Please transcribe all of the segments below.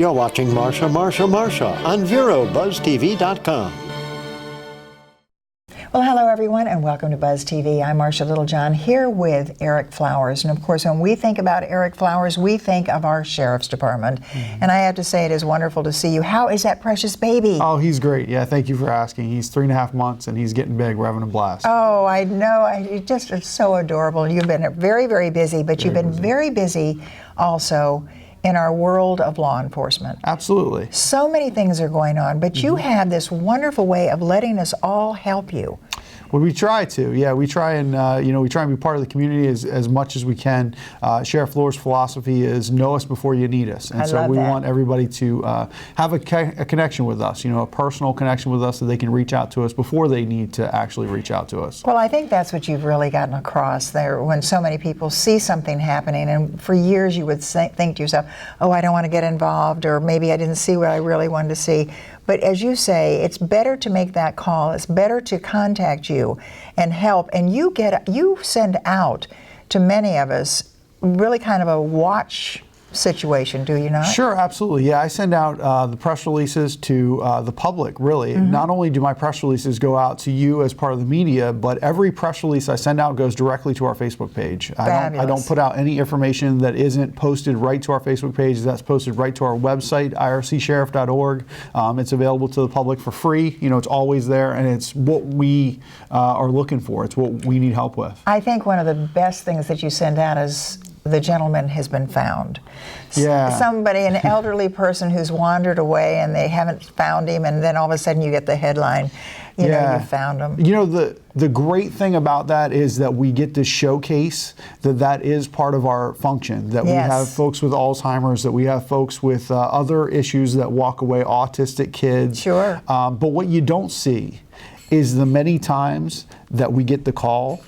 You're watching Marcia, Marcia, Marcia on VeroBuzzTV.com. Well, hello everyone, and welcome to Buzz TV. I'm Marcia Littlejohn here with Erick Flowers. And of course, when we think about Erick Flowers, we think of our Sheriff's Department. And I have to say, it is wonderful to see you. How is that precious baby? Oh, he's great. Yeah, thank you for asking. He's 3.5 months and he's getting big. We're having a blast. Oh, I know. It just is so adorable. You've been very, very busy, but you've been very busy also in our world of law enforcement. Absolutely. So many things are going on, but you have this wonderful way of letting us all help you. Well, we try to. Yeah, we try and we try and be part of the community as much as we can. Sheriff Flores' philosophy is know us before you need us, and so we want everybody to have a connection with us. A personal connection with us, so they can reach out to us before they need to actually reach out to us. Well, I think that's what you've really gotten across there. When so many people see something happening, and for years you would think to yourself, "Oh, I don't want to get involved," or maybe I didn't see what I really wanted to see. But as you say, it's better to make that call. It's better to contact you and help. And you send out to many of us really kind of a watch situation, do you not? Sure, absolutely. Yeah, I send out the press releases to the public, really. Not only do my press releases go out to you as part of the media, but every press release I send out goes directly to our Facebook page. I don't put out any information that isn't posted right to our Facebook page. That's posted right to our website, ircsheriff.org. It's available to the public for free. It's always there, and it's what we are looking for. It's what we need help with. I think one of the best things that you send out is the gentleman has been found. Yeah. Somebody, an elderly person who's wandered away and they haven't found him, and then all of a sudden you get the headline, you found him. The great thing about that is that we get to showcase that is part of our function, that we have folks with Alzheimer's, that we have folks with other issues that walk away, autistic kids. Sure. But what you don't see is the many times that we get the call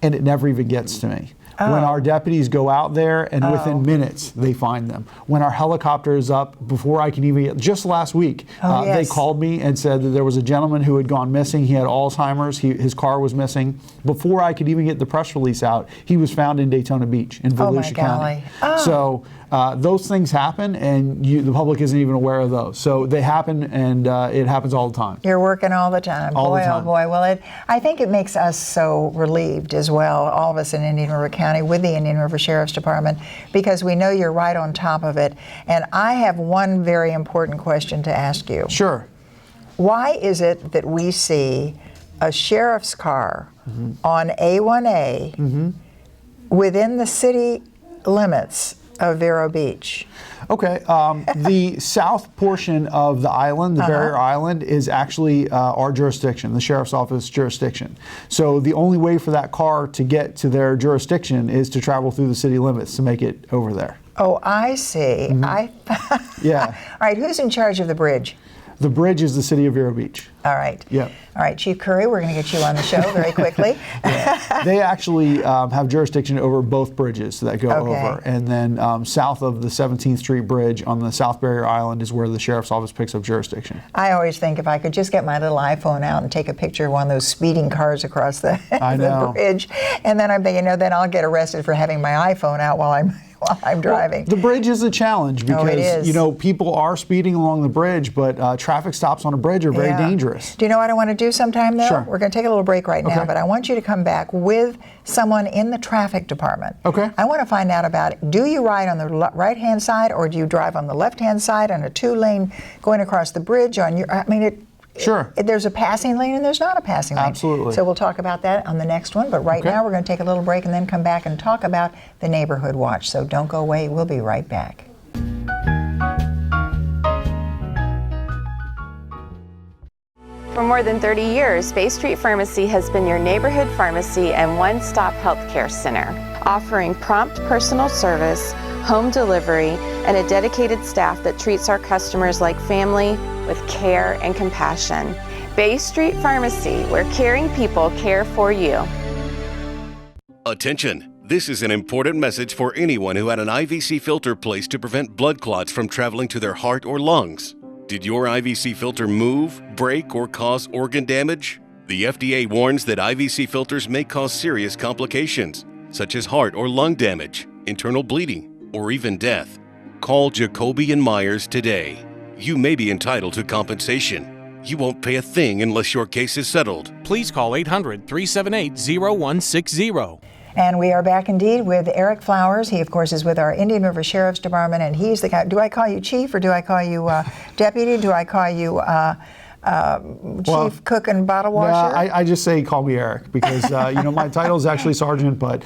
and it never even gets to me. When our deputies go out there and within minutes they find them. When our helicopter is up, before I can even get, just last week, they called me and said that there was a gentleman who had gone missing. He had Alzheimer's. His car was missing. Before I could even get the press release out, he was found in Daytona Beach in Volusia County. So those things happen, and the public isn't even aware of those. So they happen, and it happens all the time. You're working all the time. All the time. Oh boy. Well, I think it makes us so relieved as well, all of us in Indian River County with the Indian River Sheriff's Department, because we know you're right on top of it. And I have one very important question to ask you. Sure. Why is it that we see a sheriff's car on A1A within the city limits of Vero Beach? Okay, the south portion of the island, the barrier island, is actually our jurisdiction, the Sheriff's Office jurisdiction. So the only way for that car to get to their jurisdiction is to travel through the city limits to make it over there. Oh, I see. Yeah. All right, who's in charge of the bridge? The bridge is the city of Vero Beach. All right. Yeah. All right, Chief Curry, we're going to get you on the show very quickly. They actually have jurisdiction over both bridges that go over. And then south of the 17th Street Bridge on the South Barrier Island is where the Sheriff's Office picks up jurisdiction. I always think if I could just get my little iPhone out and take a picture of one of those speeding cars across the, the bridge, and then I'm thinking, then I'll get arrested for having my iPhone out while I'm driving. Well, the bridge is a challenge because people are speeding along the bridge, but traffic stops on a bridge are very dangerous. Do you know what I want to do sometime though? Sure. We're going to take a little break right now, but I want you to come back with someone in the traffic department. Okay. I want to find out about, do you ride on the right-hand side or do you drive on the left-hand side on a 2-lane going across the bridge on your, Sure. There's a passing lane and there's not a passing lane. Absolutely. So we'll talk about that on the next one. But right now we're going to take a little break and then come back and talk about the Neighborhood Watch. So don't go away. We'll be right back. For more than 30 years, Bay Street Pharmacy has been your neighborhood pharmacy and one-stop healthcare center, offering prompt personal service, home delivery, and a dedicated staff that treats our customers like family with care and compassion. Bay Street Pharmacy, where caring people care for you. Attention! This is an important message for anyone who had an IVC filter placed to prevent blood clots from traveling to their heart or lungs. Did your IVC filter move, break, or cause organ damage? The FDA warns that IVC filters may cause serious complications, such as heart or lung damage, internal bleeding, or even death. Call Jacoby and Myers today. You may be entitled to compensation. You won't pay a thing unless your case is settled. Please call 800-378-0160. And we are back indeed with Erick Flowers. He, of course, is with our Indian River Sheriff's Department, and he's the guy. Do I call you chief or do I call you deputy? Do I call you chief cook and bottle washer? I just say call me Erick because my title is actually sergeant, but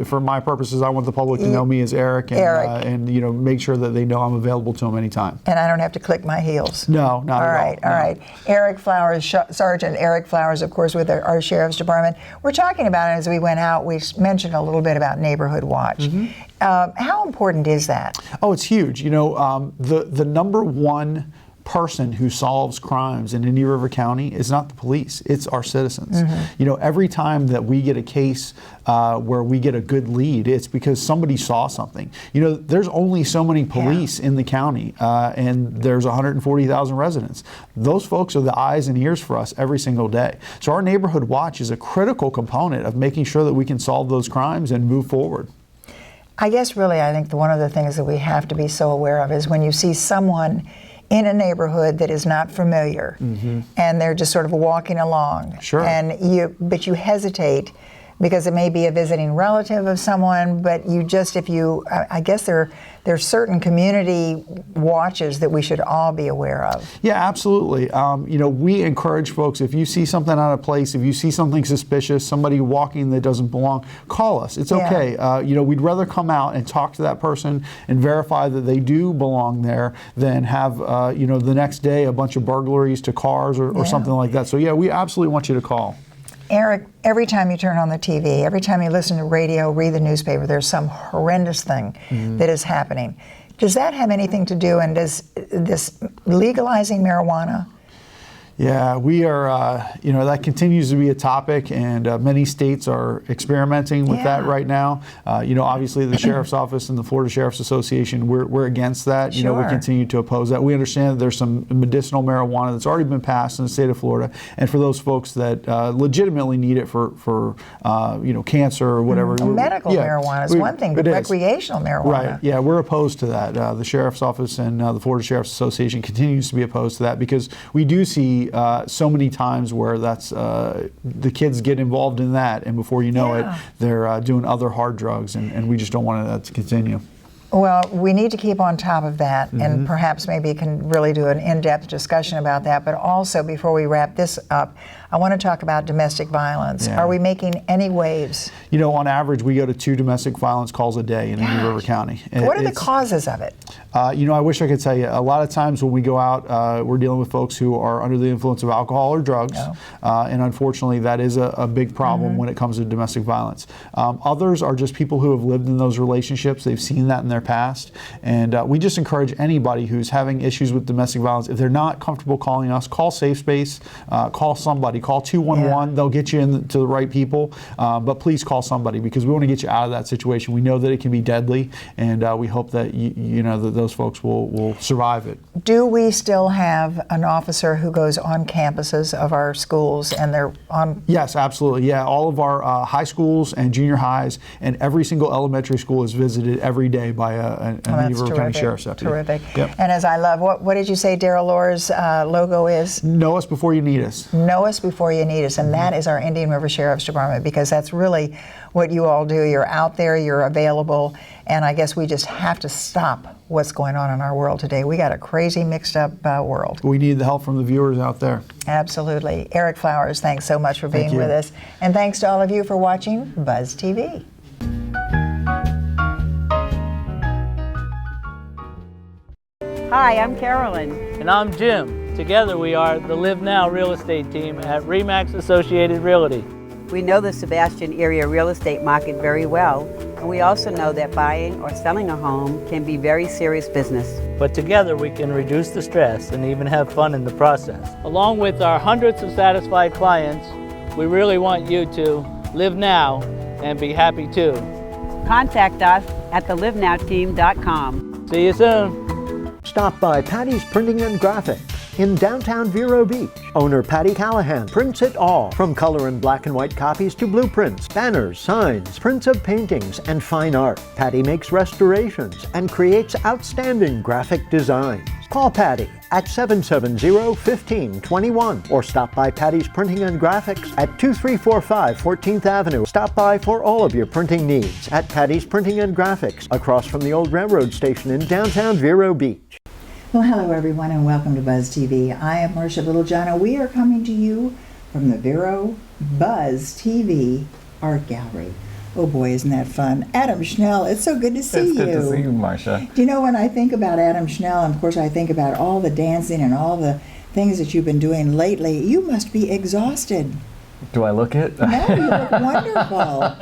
for my purposes, I want the public to know me as Erick, and make sure that they know I'm available to them anytime. And I don't have to click my heels. No, not at all. All right. Erick Flowers, Sergeant Erick Flowers, of course, with our Sheriff's Department. We're talking about it as we went out. We mentioned a little bit about Neighborhood Watch. How important is that? Oh, it's huge. The number one person who solves crimes in Indian River County is not the police, it's our citizens. Every time that we get a case where we get a good lead, it's because somebody saw something. There's only so many police in the county, and there's 140,000 residents. Those folks are the eyes and ears for us every single day. So our Neighborhood Watch is a critical component of making sure that we can solve those crimes and move forward. I guess really, I think one of the things that we have to be so aware of is when you see someone in a neighborhood that is not familiar, and they're just sort of walking along, but you hesitate because it may be a visiting relative of someone, but I guess there are certain community watches that we should all be aware of. Yeah, absolutely. We encourage folks, if you see something out of place, if you see something suspicious, somebody walking that doesn't belong, call us. It's okay. We'd rather come out and talk to that person and verify that they do belong there than have, the next day a bunch of burglaries to cars or something like that. So yeah, we absolutely want you to call. Erick, every time you turn on the TV, every time you listen to radio, read the newspaper, there's some horrendous thing that is happening. Does that have anything to do, and does this legalizing marijuana? Yeah, we are, that continues to be a topic, and many states are experimenting with that right now. Obviously the Sheriff's Office and the Florida Sheriff's Association, we're against that. We continue to oppose that. We understand that there's some medicinal marijuana that's already been passed in the state of Florida, and for those folks that legitimately need it for cancer or whatever. Medical marijuana is one thing, but recreational marijuana. Right, yeah, we're opposed to that. The Sheriff's Office and the Florida Sheriff's Association continues to be opposed to that because we do see so many times where that's the kids get involved in that, and before you know it, they're doing other hard drugs, and we just don't want that to continue. Well, we need to keep on top of that, and perhaps maybe you can really do an in-depth discussion about that. But also, before we wrap this up, I want to talk about domestic violence. Are we making any waves? On average, we go to 2 domestic violence calls a day in Indian River County. What are the causes of it? I wish I could tell you. A lot of times when we go out, we're dealing with folks who are under the influence of alcohol or drugs, and unfortunately that is a big problem when it comes to domestic violence. Others are just people who have lived in those relationships. They've seen that in their past, and we just encourage anybody who's having issues with domestic violence, if they're not comfortable calling us, call Safe Space, call somebody, call 211. They'll get you to the right people, but please call somebody because we want to get you out of that situation. We know that it can be deadly, and we hope that that those folks will survive it. Do we still have an officer who goes on campuses of our schools and they're on? Yes, absolutely. Yeah, all of our high schools and junior highs and every single elementary school is visited every day by an Indian River County Sheriff's deputy. Terrific. Yep. And as I love, what did you say Daryl Lohr's logo is? Know us before you need us. Know us before you need us, and that is our Indian River Sheriff's Department, because that's really what you all do. You're out there, you're available, and I guess we just have to stop what's going on in our world today. We got a crazy, mixed up world. We need the help from the viewers out there. Absolutely. Erick Flowers, thanks so much for being with us. And thanks to all of you for watching Buzz TV. Hi, I'm Carolyn. And I'm Jim. Together we are the Live Now real estate team at RE/MAX Associated Realty. We know the Sebastian area real estate market very well, and we also know that buying or selling a home can be very serious business. But together we can reduce the stress and even have fun in the process. Along with our hundreds of satisfied clients, we really want you to live now and be happy too. Contact us at thelivenowteam.com. See you soon. Stop by Patty's Printing and Graphics. in downtown Vero Beach. Owner Patty Callahan prints it all, from color and black and white copies to blueprints, banners, signs, prints of paintings, and fine art. Patty makes restorations and creates outstanding graphic designs. Call Patty at 770-1521 or stop by Patty's Printing and Graphics at 2345 14th Avenue. Stop by for all of your printing needs at Patty's Printing and Graphics, across from the old railroad station in downtown Vero Beach. Well, hello everyone and welcome to Buzz TV. I am Marcia Littlejohn and we are coming to you from the Vero Buzz TV Art Gallery. Oh boy, isn't that fun. Adam Schnell, it's so good to see you. It's good to see you, Marcia. Do you know, when I think about Adam Schnell, and of course I think about all the dancing and all the things that you've been doing lately, you must be exhausted. Do I look it? No, you look wonderful.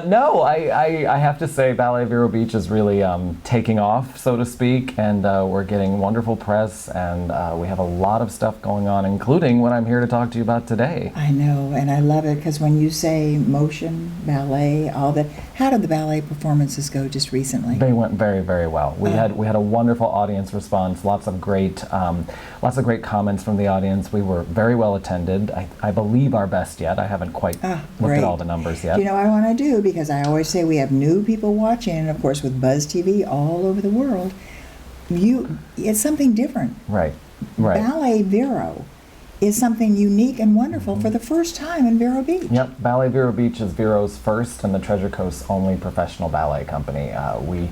No, I have to say Ballet Vero Beach is really taking off, so to speak, and we're getting wonderful press, and we have a lot of stuff going on, including what I'm here to talk to you about today. I know, and I love it, because when you say motion, ballet, all that, how did the ballet performances go just recently? They went very, very well. We had a wonderful audience response, lots of great comments from the audience. We were very well attended. I believe our best yet. I haven't quite looked at all the numbers yet. You know, I want to do, because I always say we have new people watching, and of course with Buzz TV all over the world, it's something different. Right. Ballet Vero is something unique and wonderful for the first time in Vero Beach. Yep, Ballet Vero Beach is Vero's first and the Treasure Coast's only professional ballet company. We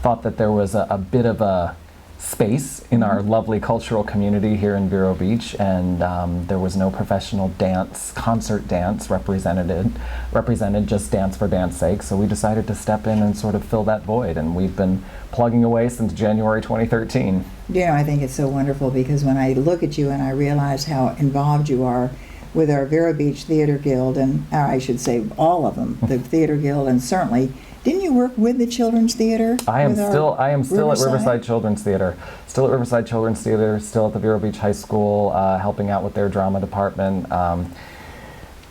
thought that there was a bit of a space in our lovely cultural community here in Vero Beach, and there was no professional concert dance represented, just dance for dance sake, so we decided to step in and sort of fill that void, and we've been plugging away since January 2013. You know, I think it's so wonderful, because when I look at you and I realize how involved you are with our Vero Beach Theater Guild, and I should say all of them, the Theater Guild, and certainly, didn't you work with the Children's Theater? I am still at Riverside Children's Theater. Still at Riverside Children's Theater, still at the Vero Beach High School, helping out with their drama department.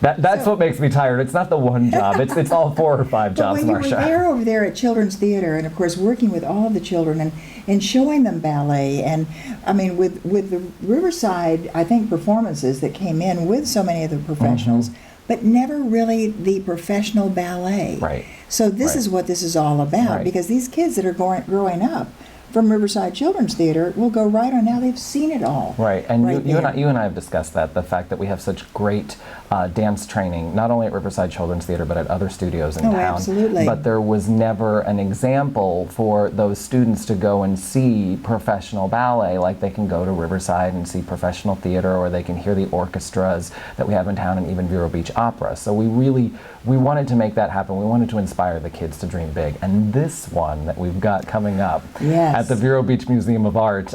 That's what makes me tired. It's not the one job. It's all 4 or 5 jobs, Marcia. When you were over there at Children's Theater, and of course working with all the children and showing them ballet, and I mean with the Riverside, I think, performances that came in with so many of the professionals, but never really the professional ballet. Right. So this is what this is all about, because these kids that are growing up from Riverside Children's Theater will go right on. Now they've seen it all. Right, and you and I have discussed that, the fact that we have such great dance training, not only at Riverside Children's Theater, but at other studios in town. Absolutely. But there was never an example for those students to go and see professional ballet, like they can go to Riverside and see professional theater, or they can hear the orchestras that we have in town, and even Vero Beach Opera. So we wanted to make that happen. We wanted to inspire the kids to dream big. And this one that we've got coming up at the Vero Beach Museum of Art,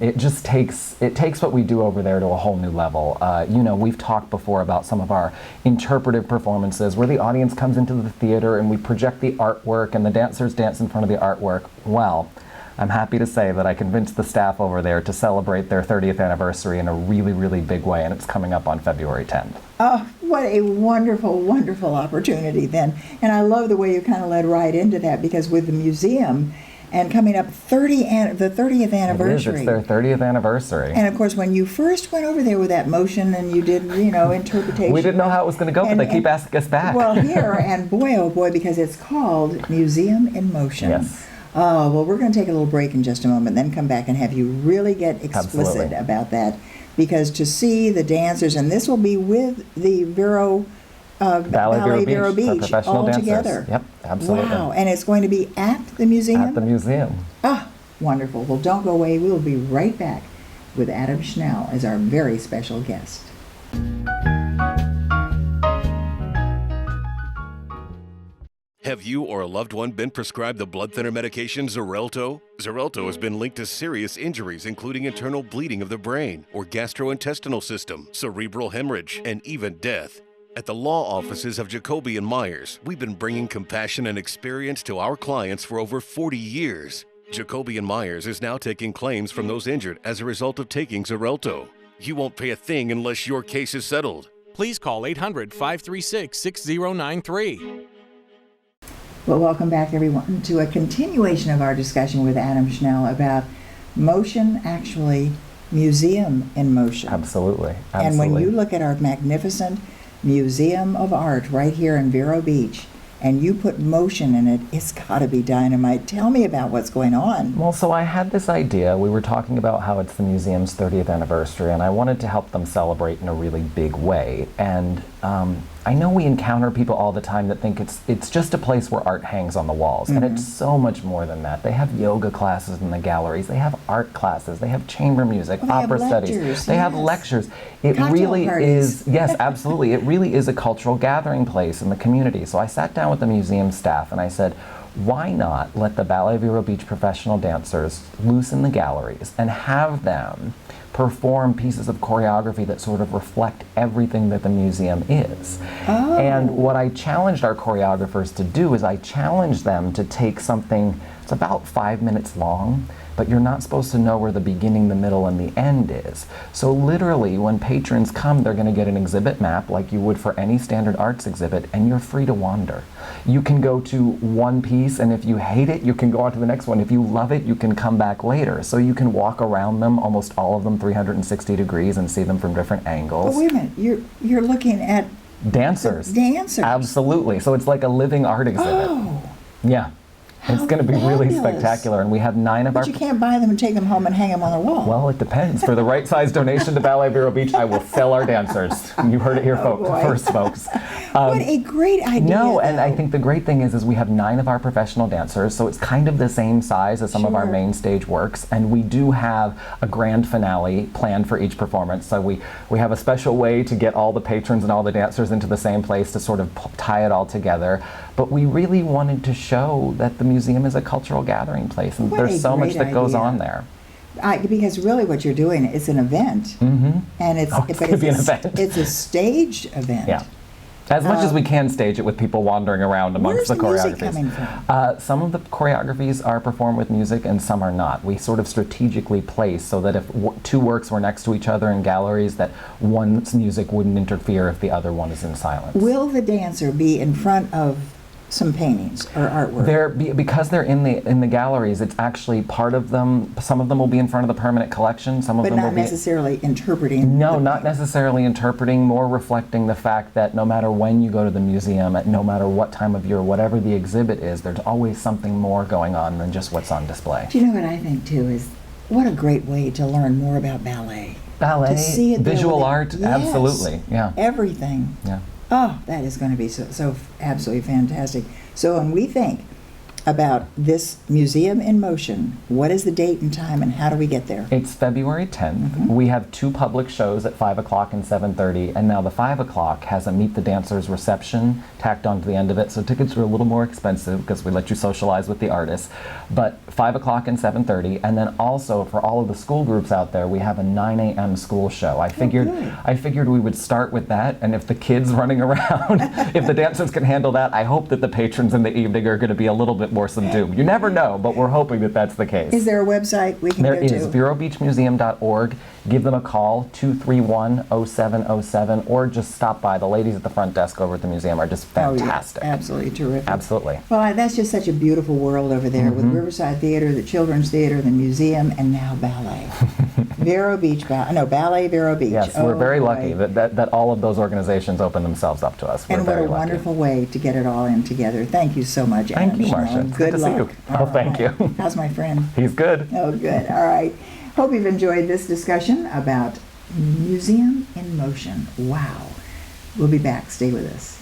it takes what we do over there to a whole new level. You know, we've talked before about some of our interpretive performances where the audience comes into the theater and we project the artwork and the dancers dance in front of the artwork. Well, I'm happy to say that I convinced the staff over there to celebrate their 30th anniversary in a really, really big way, and it's coming up on February 10th. Oh, what a wonderful, wonderful opportunity then. And I love the way you kind of led right into that, because with the museum and coming up the 30th anniversary. It's their 30th anniversary. And of course, when you first went over there with that motion and you did, interpretation. We didn't know how it was going to go, but they keep asking us back. Well, here, and boy, oh boy, because it's called Museum in Motion. Yes. Oh, well, we're going to take a little break in just a moment, then come back and have you really get explicit about that. Because to see the dancers, and this will be with the Vero Ballet Vero Beach all together. Yep, absolutely. Wow, and it's going to be at the museum? At the museum. Ah, wonderful. Well, don't go away. We'll be right back with Adam Schnell as our very special guest. Have you or a loved one been prescribed the blood thinner medication Xarelto? Xarelto has been linked to serious injuries, including internal bleeding of the brain or gastrointestinal system, cerebral hemorrhage, and even death. At the law offices of Jacoby & Myers, we've been bringing compassion and experience to our clients for over 40 years. Jacoby & Myers is now taking claims from those injured as a result of taking Xarelto. You won't pay a thing unless your case is settled. Please call 800-536-6093. Well, welcome back, everyone, to a continuation of our discussion with Adam Schnell about motion actually museum in motion. Absolutely. And when you look at our magnificent Museum of Art right here in Vero Beach, and you put motion in it, it's got to be dynamite. Tell me about what's going on. Well, so I had this idea. We were talking about how it's the museum's 30th anniversary, and I wanted to help them celebrate in a really big way. And I know we encounter people all the time that think it's just a place where art hangs on the walls, and it's so much more than that. They have yoga classes in the galleries, they have art classes, they have chamber music, opera studies, they have lectures. It really is, yes, absolutely, it really is a cultural gathering place in the community. So I sat down with the museum staff and I said, why not let the Ballet Vero Beach professional dancers loose in the galleries and have them perform pieces of choreography that sort of reflect everything that the museum is. Oh. And what I challenged our choreographers to do is I challenged them to take something, it's about 5 minutes long, but you're not supposed to know where the beginning, the middle, and the end is. So literally, when patrons come, they're going to get an exhibit map like you would for any standard arts exhibit, and you're free to wander. You can go to one piece, and if you hate it, you can go on to the next one. If you love it, you can come back later. So you can walk around them, almost all of them 360 degrees, and see them from different angles. But wait a minute, you're looking at dancers. Dancers. Absolutely. So it's like a living art exhibit. Oh. Yeah. It's going to be really spectacular, and we have 9 of our... But you can't buy them and take them home and hang them on the wall. Well, it depends. For the right size donation to Ballet Vero Beach, I will sell our dancers. You heard it here first, folks. What a great idea. No, and I think the great thing is we have 9 of our professional dancers, so it's kind of the same size as some of our main stage works, and we do have a grand finale planned for each performance. So we have a special way to get all the patrons and all the dancers into the same place to sort of tie it all together. But we really wanted to show that the museum is a cultural gathering place, and there's so much that goes on there. Because really what you're doing is an event, and it's a staged event. Yeah. As much as we can stage it with people wandering around amongst the choreographies. Where's the music coming from? Some of the choreographies are performed with music and some are not. We sort of strategically place so that if 2 works were next to each other in galleries, that one's music wouldn't interfere if the other one is in silence. Will the dancer be in front of some paintings or artwork? Because they're in the galleries, it's actually part of them. Some of them will be in front of the permanent collection. Some of them will be... But not necessarily interpreting. No, not necessarily interpreting, more reflecting the fact that no matter when you go to the museum, at no matter what time of year, whatever the exhibit is, there's always something more going on than just what's on display. Do you know what I think too is, what a great way to learn more about ballet. Ballet, to see it visual art, yes, absolutely, yeah. Everything. Yeah. Oh, that is going to be so absolutely fantastic. So when we think about this museum in motion, what is the date and time and how do we get there? It's February 10th. We have 2 public shows at 5 o'clock and 7:30, and now the 5 o'clock has a Meet the Dancers reception tacked onto the end of it, so tickets are a little more expensive because we let you socialize with the artists. But 5 o'clock and 7:30, and then also for all of the school groups out there, we have a 9 a.m. school show. I figured we would start with that, and if the kids running around, if the dancers can handle that, I hope that the patrons in the evening are going to be a little bit more subdued. You never know, but we're hoping that that's the case. Is there a website we can go to? There is, verobeachmuseum.org. Give them a call, 231-0707, or just stop by. The ladies at the front desk over at the museum are just fantastic. Oh, yeah. Absolutely terrific. Absolutely. Well, that's just such a beautiful world over there with Riverside Theater, the Children's Theater, the museum, and now ballet. Ballet Vero Beach. Yes, we're very lucky that all of those organizations open themselves up to us. We're and what a wonderful way to get it all in together. Thank you so much, Anna. Thank you, Marcia. Good luck. See you. Oh, thank you. How's my friend? He's good. Oh, good. All right. Hope you've enjoyed this discussion about Museum in Motion. Wow. We'll be back. Stay with us.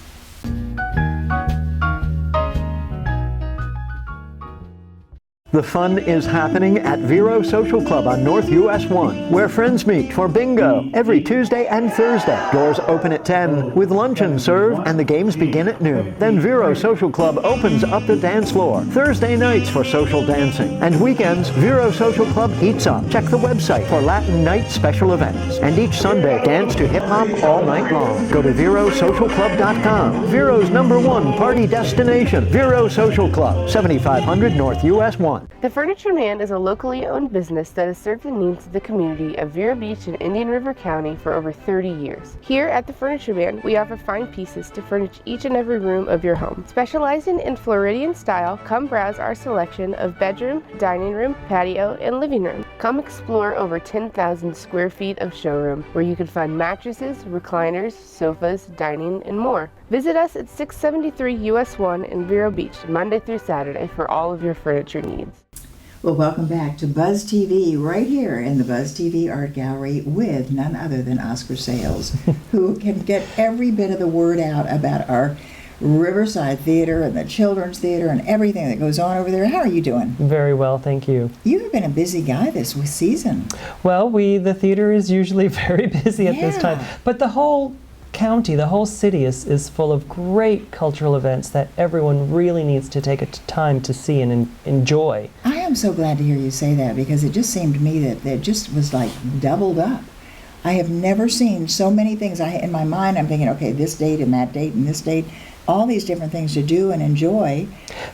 The fun is happening at Vero Social Club on North US 1, where friends meet for bingo every Tuesday and Thursday. Doors open at 10, with luncheon served, and the games begin at noon. Then Vero Social Club opens up the dance floor Thursday nights for social dancing. And weekends, Vero Social Club eats up. Check the website for Latin Night special events. And each Sunday, dance to hip-hop all night long. Go to VeroSocialClub.com. Vero's #1 party destination. Vero Social Club, 7500 North US 1. The Furniture Man is a locally owned business that has served the needs of the community of Vero Beach and Indian River County for over 30 years. Here at the Furniture Man, we offer fine pieces to furnish each and every room of your home. Specializing in Floridian style, come browse our selection of bedroom, dining room, patio, and living room. Come explore over 10,000 square feet of showroom where you can find mattresses, recliners, sofas, dining, and more. Visit us at 673 US 1 in Vero Beach, Monday through Saturday for all of your furniture needs. Well, welcome back to Buzz TV, right here in the Buzz TV Art Gallery with none other than Oscar Sayles, who can get every bit of the word out about our Riverside Theater and the Children's Theater and everything that goes on over there. How are you doing? Very well, thank you. You've been a busy guy this season. Well, the theater is usually very busy at this time, but the whole county, the whole city is full of great cultural events that everyone really needs to take time to see and enjoy. I am so glad to hear you say that, because it just seemed to me that it just was like doubled up. I have never seen so many things. In my mind, I'm thinking, okay, this date and that date and this date, all these different things to do and enjoy.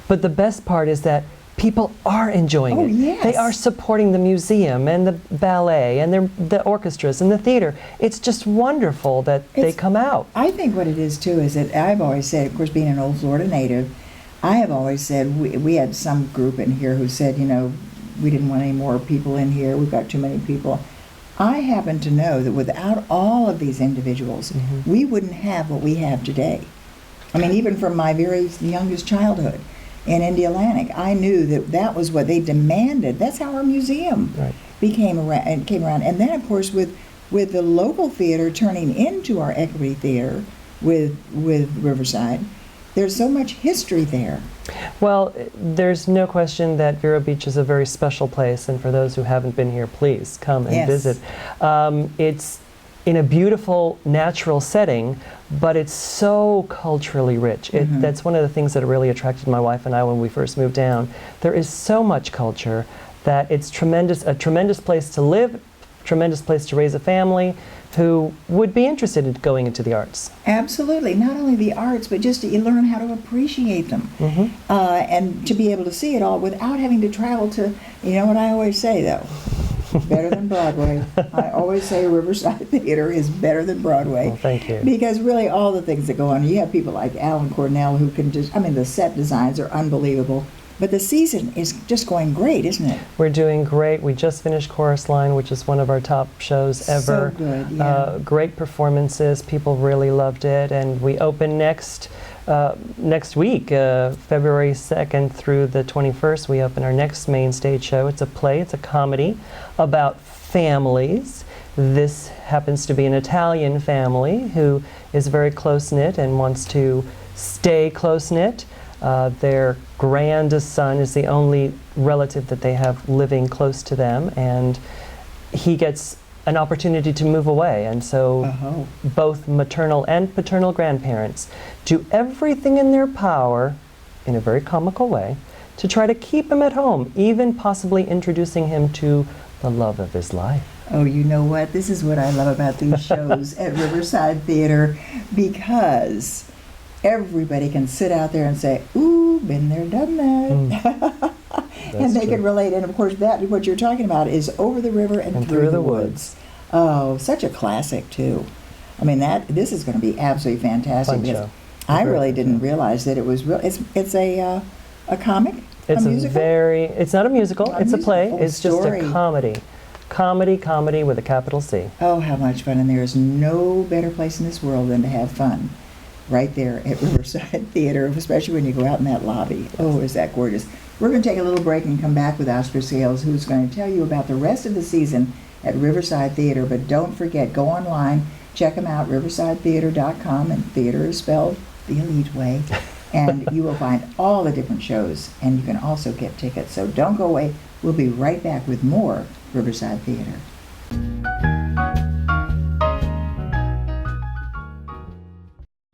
But the best part is that people are enjoying it. Yes. They are supporting the museum and the ballet and the orchestras and the theater. It's just wonderful that they come out. I think what it is too is that I've always said, of course, being an old Florida native, I have always said, we had some group in here who said, we didn't want any more people in here, we've got too many people. I happen to know that without all of these individuals, we wouldn't have what we have today. I mean, even from my very youngest childhood in Indialantic, I knew that was what they demanded. That's how our museum came around. And then, of course, with the local theater turning into our equity theater with Riverside, there's so much history there. Well, there's no question that Vero Beach is a very special place, and for those who haven't been here, please come and visit. It's in a beautiful natural setting, but it's so culturally rich. That's one of the things that really attracted my wife and I when we first moved down. There is so much culture that it's a tremendous place to live, tremendous place to raise a family who would be interested in going into the arts. Absolutely. Not only the arts, but just you learn how to appreciate them. And to be able to see it all without having to travel to, you know what I always say though, better than Broadway. I always say Riverside Theater is better than Broadway. Well, thank you. Because really all the things that go on, you have people like Alan Cornell who can just, the set designs are unbelievable. But the season is just going great, isn't it? We're doing great. We just finished Chorus Line, which is one of our top shows ever. So good, yeah. Great performances. People really loved it. And we open next week, February 2nd through the 21st. We open our next main stage show. It's a play. It's a comedy about families. This happens to be an Italian family who is very close-knit and wants to stay close-knit. Their grandest son is the only relative that they have living close to them, and he gets an opportunity to move away, and so both maternal and paternal grandparents do everything in their power, in a very comical way, to try to keep him at home, even possibly introducing him to the love of his life. Oh, you know what? This is what I love about these shows at Riverside Theater, because everybody can sit out there and say, ooh, been there, done that. And they can relate. And of course, that what you're talking about is Over the River and Through the Woods. Oh, such a classic, too. This is going to be absolutely fantastic. Fun show. I really didn't realize that it was real. It's a comic? It's a musical? It's not a musical, it's a play. It's just story. a comedy. Comedy with a capital C. Oh, how much fun. And there is no better place in this world than to have fun. Right there at Riverside Theater, especially when you go out in that lobby. Oh, is that gorgeous. We're going to take a little break and come back with Oscar Sayles, who's going to tell you about the rest of the season at Riverside Theater. But don't forget, go online, check them out, riversidetheater.com, and theater is spelled the elite way. And you will find all the different shows, and you can also get tickets. So don't go away. We'll be right back with more Riverside Theater.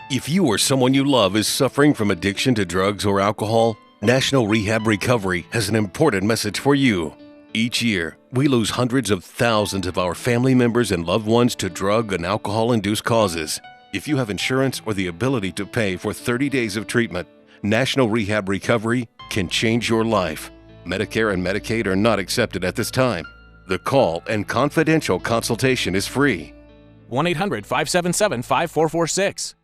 If you or someone you love is suffering from addiction to drugs or alcohol, National Rehab Recovery has an important message for you. Each year, we lose hundreds of thousands of our family members and loved ones to drug and alcohol-induced causes. If you have insurance or the ability to pay for 30 days of treatment, National Rehab Recovery can change your life. Medicare and Medicaid are not accepted at this time. The call and confidential consultation is free. 1-800-577-5446.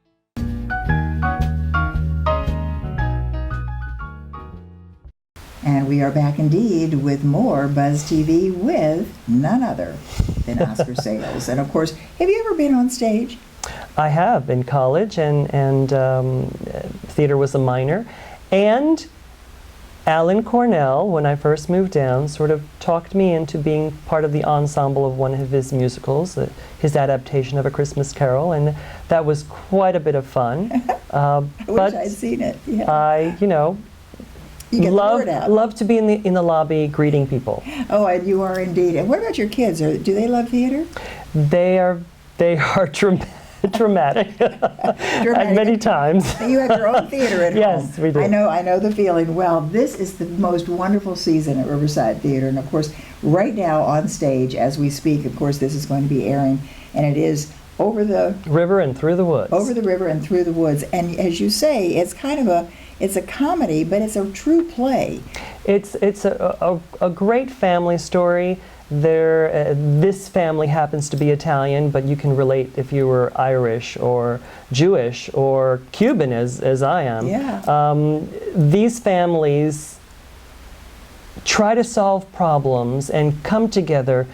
And we are back indeed with more Buzz TV with none other than Oscar Sayles. And of course, have you ever been on stage? I have in college, and theater was a minor. And Alan Cornell, when I first moved down, sort of talked me into being part of the ensemble of one of his musicals, his adaptation of A Christmas Carol, and that was quite a bit of fun. I wish I'd seen it. Yeah. I, you get the word out. love to be in the lobby greeting people. Oh, and you are indeed. And what about your kids? Do they love theater? They are dramatic. And many times. You have your own theater at home. Yes, we do. I know the feeling. Well, this is the most wonderful season at Riverside Theater, and of course, right now on stage as we speak, of course, this is going to be airing, and it is Over the River and Through the Woods. Over the River and Through the Woods, and as you say, it's kind of it's a comedy, but it's a true play. It's a great family story. This family happens to be Italian, but you can relate if you were Irish or Jewish or Cuban, as I am. Yeah. These families try to solve problems and come together,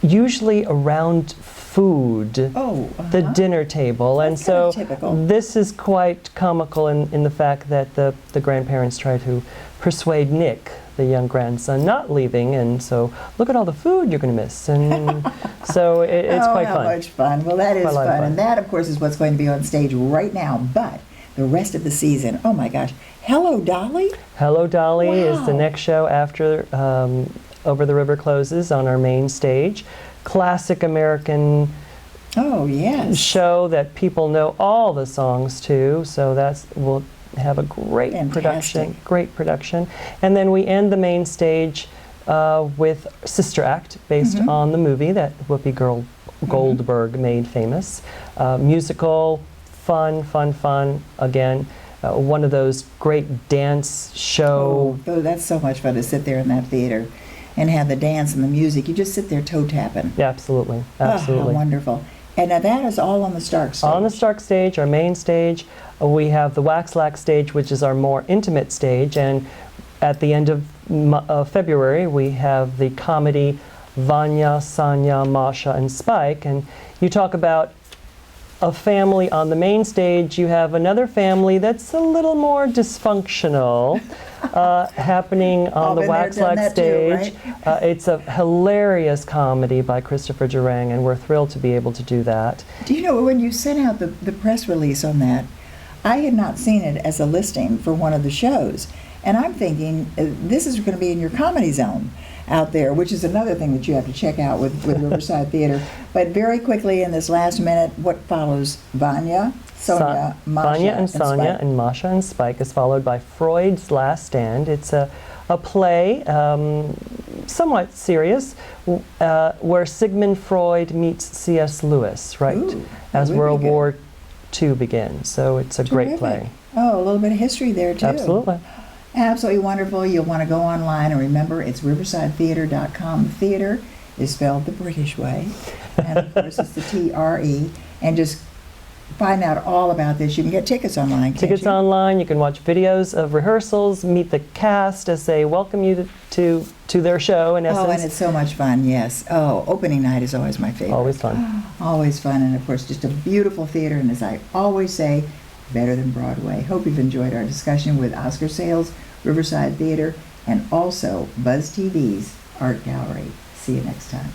usually around food, the dinner table. And so this is quite comical in the fact that the grandparents try to persuade Nick, the young grandson, not leaving, and so look at all the food you're going to miss. And so it's quite fun. How much fun. Well, that is fun. And that, of course, is what's going to be on stage right now. But the rest of the season, oh my gosh, Hello Dolly? Hello Dolly is the next show after Over the River closes on our main stage. Classic American show that people know all the songs to, so we'll have a great production. And then we end the main stage with Sister Act, based on the movie that Whoopi Goldberg made famous. Musical, fun. Again, one of those great dance show. Oh, that's so much fun to sit there in that theater and have the dance and the music. You just sit there toe tapping. Yeah, absolutely. Oh, how wonderful. And now that is all on the Stark stage. On the Stark stage, our main stage. We have the Waxlax stage, which is our more intimate stage. And at the end of February, we have the comedy Vanya, Sanya, Marcia, and Spike. And you talk about a family on the main stage. You have another family that's a little more dysfunctional happening on the Waxlax stage. Too, right? It's a hilarious comedy by Christopher Durang, and we're thrilled to be able to do that. Do you know, when you sent out the press release on that, I had not seen it as a listing for one of the shows. And I'm thinking, this is going to be in your comedy zone out there, which is another thing that you have to check out with Riverside Theater. But very quickly, in this last minute, what follows? Vanya, Sonia, Marcia, Vanya and Sonia, and Marcia and Spike is followed by Freud's Last Stand. It's a play, somewhat serious, where Sigmund Freud meets C.S. Lewis, right, as World War II begins. So it's a great play. Oh, a little bit of history there, too. Absolutely. Absolutely wonderful. You'll want to go online, and remember, it's riversidetheater.com. Theater is spelled the British way, and of course it's the T-R-E, and just find out all about this. You can get tickets online, can't you? Online. You can watch videos of rehearsals, meet the cast as they welcome you to their show, in essence. Oh, and it's so much fun, yes. Oh, opening night is always my favorite. Always fun. Always fun, and of course just a beautiful theater, and as I always say, better than Broadway. Hope you've enjoyed our discussion with Oscar Sayles, Riverside Theater, and also Buzz TV's Art Gallery. See you next time.